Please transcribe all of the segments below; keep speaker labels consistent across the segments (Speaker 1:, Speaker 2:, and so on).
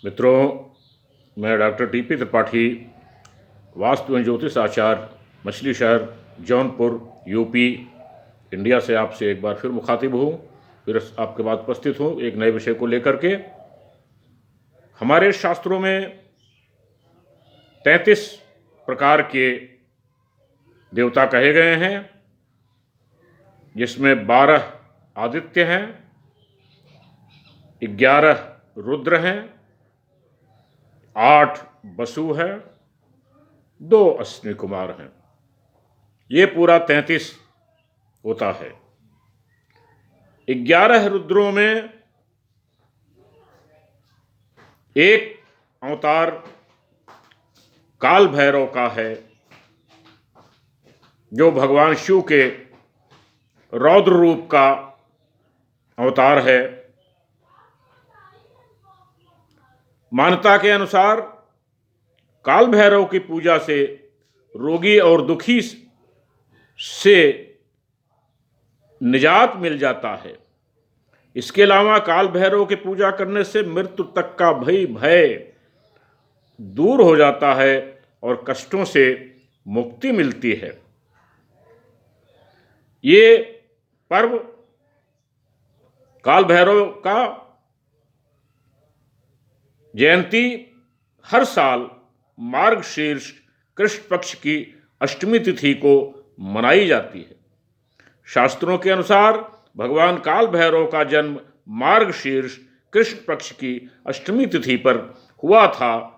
Speaker 1: मित्रों, मैं doctor TP Tripathi, vastu एवं ज्योतिष आचार्य, मछली शहर, जौनपुर, यूपी, इंडिया से आपसे एक बार फिर मुखातिब हूँ। फिर आपके बाद उपस्थित हूँ एक नए विषय को लेकर के। हमारे शास्त्रों में 33 प्रकार के देवता कहे गए हैं, जिसमें 12 आदित्य हैं, 11 रुद्र हैं, 8 वसु हैं, 2 अश्विनी कुमार हैं। ये पूरा 33 होता है। 11 रुद्रों में एक अवतार काल भैरव का है, जो भगवान शिव के रौद्र रूप का अवतार है। मान्यता के अनुसार काल भैरव की पूजा से रोगी और दुखी से निजात मिल जाता है। इसके अलावा काल भैरव की पूजा करने से मृत्यु तक का भय दूर हो जाता है और कष्टों से मुक्ति मिलती है। ये पर्व काल भैरव का जयंती हर साल मार्गशीर्ष कृष्ण पक्ष की अष्टमी तिथि को मनाई जाती है। शास्त्रों के अनुसार भगवान काल भैरव का जन्म मार्गशीर्ष कृष्ण पक्ष की अष्टमी तिथि पर हुआ था।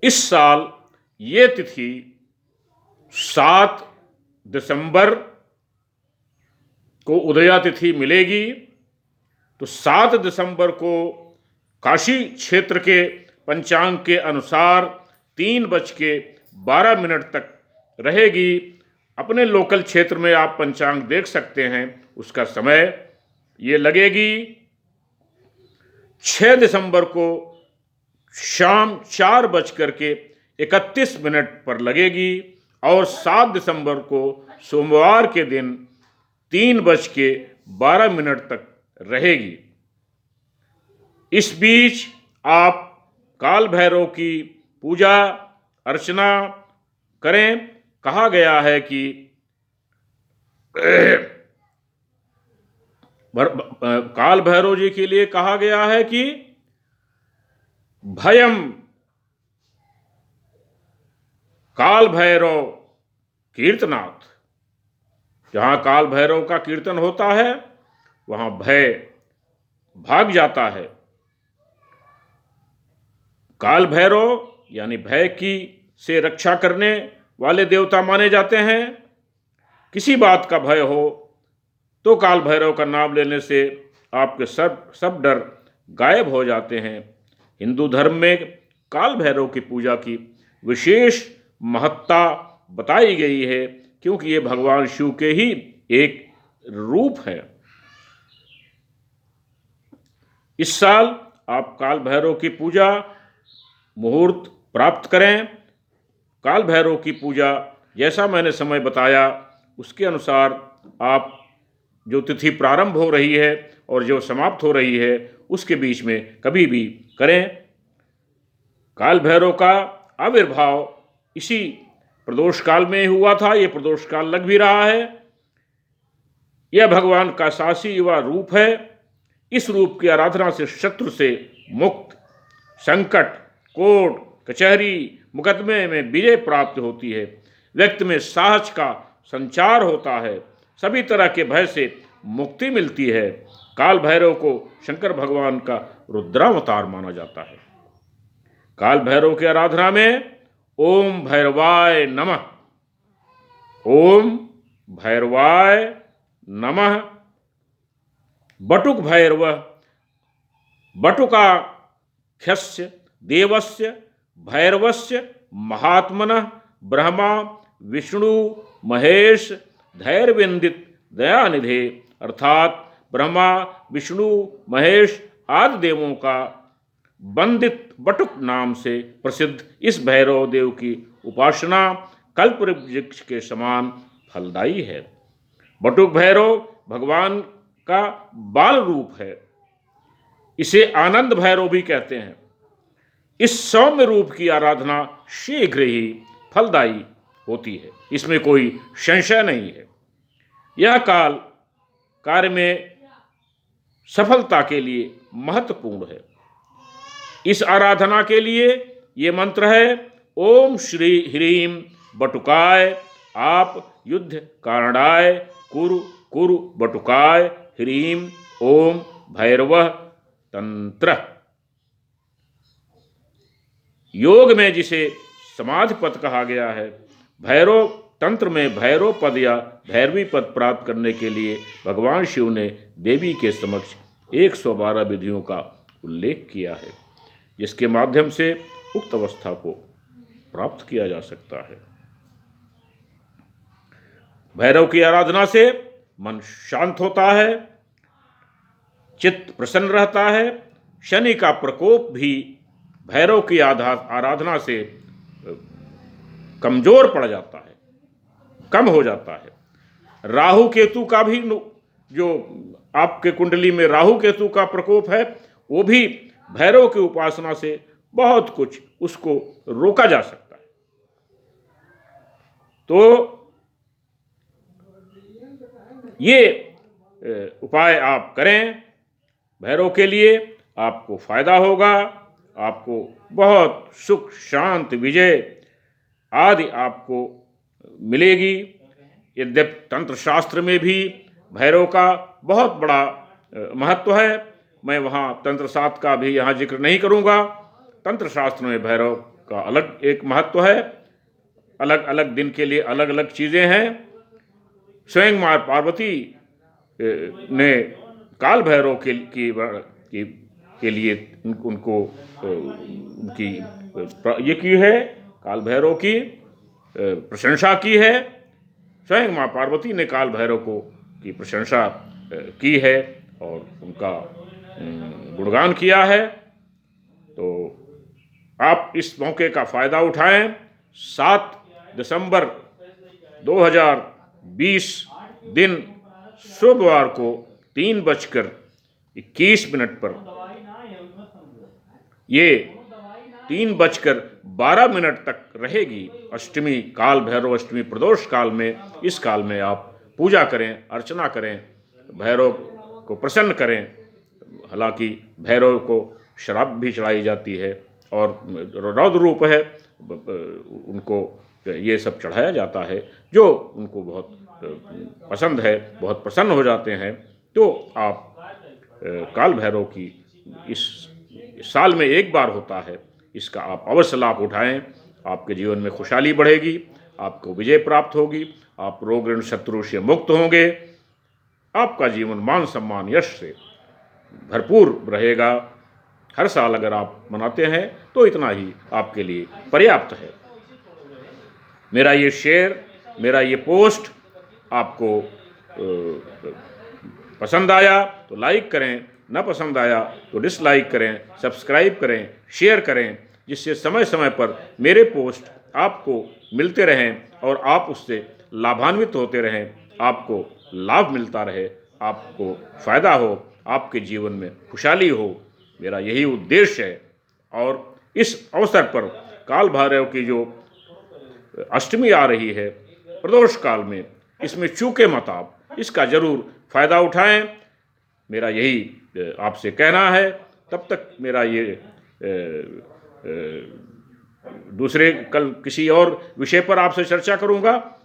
Speaker 1: इस साल ये तिथि 7 दिसंबर को उदया तिथि मिलेगी। तो 7 दिसंबर को काशी क्षेत्र के पंचांग के अनुसार 3:12 तक रहेगी। अपने लोकल क्षेत्र में आप पंचांग देख सकते हैं, उसका समय ये लगेगी। 6 दिसंबर को शाम 4:31 पर लगेगी और 7 दिसंबर को सोमवार के दिन 3:12 तक रहेगी। इस बीच आप काल भैरव की पूजा अर्चना करें। कहा गया है कि काल भैरव जी के लिए कहा गया है कि भयम काल भैरव कीर्तनाथ। जहां काल भैरव का कीर्तन होता है वहां भय भाग जाता है। काल भैरव यानी भय की से रक्षा करने वाले देवता माने जाते हैं। किसी बात का भय हो तो काल भैरव का नाम लेने से आपके सब डर गायब हो जाते हैं। हिंदू धर्म में काल भैरव की पूजा की विशेष महत्ता बताई गई है, क्योंकि ये भगवान शिव के ही एक रूप है। इस साल आप काल भैरव की पूजा मुहूर्त प्राप्त करें। काल भैरव की पूजा जैसा मैंने समय बताया उसके अनुसार आप जो तिथि प्रारंभ हो रही है और जो समाप्त हो रही है उसके बीच में कभी भी करें। काल भैरव का आविर्भाव इसी प्रदोष काल में हुआ था। ये प्रदोष काल लग भी रहा है। यह भगवान का शासी युवा रूप है। इस रूप की आराधना से शत्रु से मुक्त, संकट, कोर्ट कचहरी मुकदमे में विजय प्राप्त होती है। व्यक्ति में साहस का संचार होता है। सभी तरह के भय से मुक्ति मिलती है। काल भैरव को शंकर भगवान का रुद्रावतार माना जाता है। काल भैरव की आराधना में ओम भैरवाय नमः, ओम भैरवाय नमः, बटुक भैरव, बटुकाख्यस्य देवस्य भैरवस्य महात्मनः ब्रह्मा विष्णु महेश धैर्यविंदित दयानिधे, अर्थात ब्रह्मा विष्णु महेश आदि देवों का वंदित बटुक नाम से प्रसिद्ध इस भैरव देव की उपासना कल्प वृक्ष के समान फलदायी है। बटुक भैरव भगवान का बाल रूप है। इसे आनंद भैरव भी कहते हैं। इस सौम्य रूप की आराधना शीघ्र ही फलदायी होती है, इसमें कोई संशय नहीं है। यह काल कार्य में सफलता के लिए महत्वपूर्ण है। इस आराधना के लिए ये मंत्र है, ओम श्री ह्रीम बटुकाय आप युद्ध कारणाय कुरु कुरु बटुकाय ह्रीम ओम भैरवः तंत्र। योग में जिसे समाधि पद कहा गया है, भैरव तंत्र में भैरव पद या भैरवी पद प्राप्त करने के लिए भगवान शिव ने देवी के समक्ष 112 विधियों का उल्लेख किया है, जिसके माध्यम से उक्त अवस्था को प्राप्त किया जा सकता है। भैरव की आराधना से मन शांत होता है, चित्त प्रसन्न रहता है, शनि का प्रकोप भी भैरव की आराधना से कमजोर पड़ जाता है, कम हो जाता है। राहु केतु का भी जो आपके कुंडली में राहु केतु का प्रकोप है, वो भी भैरव की उपासना से बहुत कुछ उसको रोका जा सकता है। तो ये उपाय आप करें, भैरव के लिए आपको फायदा होगा। आपको बहुत सुख शांति विजय आदि आपको मिलेगी। यद्यपि तंत्र शास्त्र में भी भैरव का बहुत बड़ा महत्व है, मैं वहाँ तंत्र शास्त्र का भी यहाँ जिक्र नहीं करूँगा। तंत्र शास्त्र में भैरव का अलग एक महत्व है, अलग अलग दिन के लिए अलग अलग चीज़ें हैं। स्वयं माँ पार्वती ने काल भैरव के लिए उनको उनकी ये की है, काल भैरव की प्रशंसा की है। स्वयं माँ पार्वती ने काल भैरव की प्रशंसा की है और उनका गुणगान किया है। तो आप इस मौके का फायदा उठाएं। 7 दिसंबर 2020 दिन शुक्रवार को 3:21 पर ये 3:12 तक रहेगी अष्टमी, काल भैरव अष्टमी प्रदोष काल में। इस काल में आप पूजा करें, अर्चना करें, भैरव को प्रसन्न करें। हालांकि भैरव को शराब भी चढ़ाई जाती है और रौद्र रूप है, उनको ये सब चढ़ाया जाता है, जो उनको बहुत पसंद है, बहुत प्रसन्न हो जाते हैं। तो आप काल भैरव की इस साल में एक बार होता है, इसका आप अवश्य लाभ उठाएं। आपके जीवन में खुशहाली बढ़ेगी, आपको विजय प्राप्त होगी, आप रोग ऋण शत्रु से मुक्त होंगे, आपका जीवन मान सम्मान यश से भरपूर रहेगा। हर साल अगर आप मनाते हैं तो इतना ही आपके लिए पर्याप्त है। मेरा ये शेयर, मेरा ये पोस्ट आपको पसंद आया तो लाइक करें, न पसंद आया तो डिसलाइक करें, सब्सक्राइब करें, शेयर करें, जिससे समय समय पर मेरे पोस्ट आपको मिलते रहें और आप उससे लाभान्वित होते रहें, आपको लाभ मिलता रहे, आपको फ़ायदा हो, आपके जीवन में खुशहाली हो। मेरा यही उद्देश्य है। और इस अवसर पर काल भैरव की जो अष्टमी आ रही है प्रदोष काल में, इसमें चूके मत आप, इसका ज़रूर फ़ायदा उठाएं। मेरा यही आपसे कहना है। तब तक मेरा ये दूसरे कल किसी और विषय पर आपसे चर्चा करूंगा।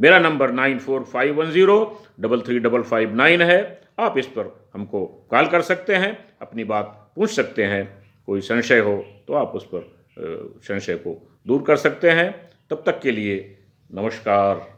Speaker 1: मेरा नंबर 9451033559 है। आप इस पर हमको कॉल कर सकते हैं, अपनी बात पूछ सकते हैं। कोई संशय हो तो आप उस पर संशय को दूर कर सकते हैं। तब तक के लिए नमस्कार।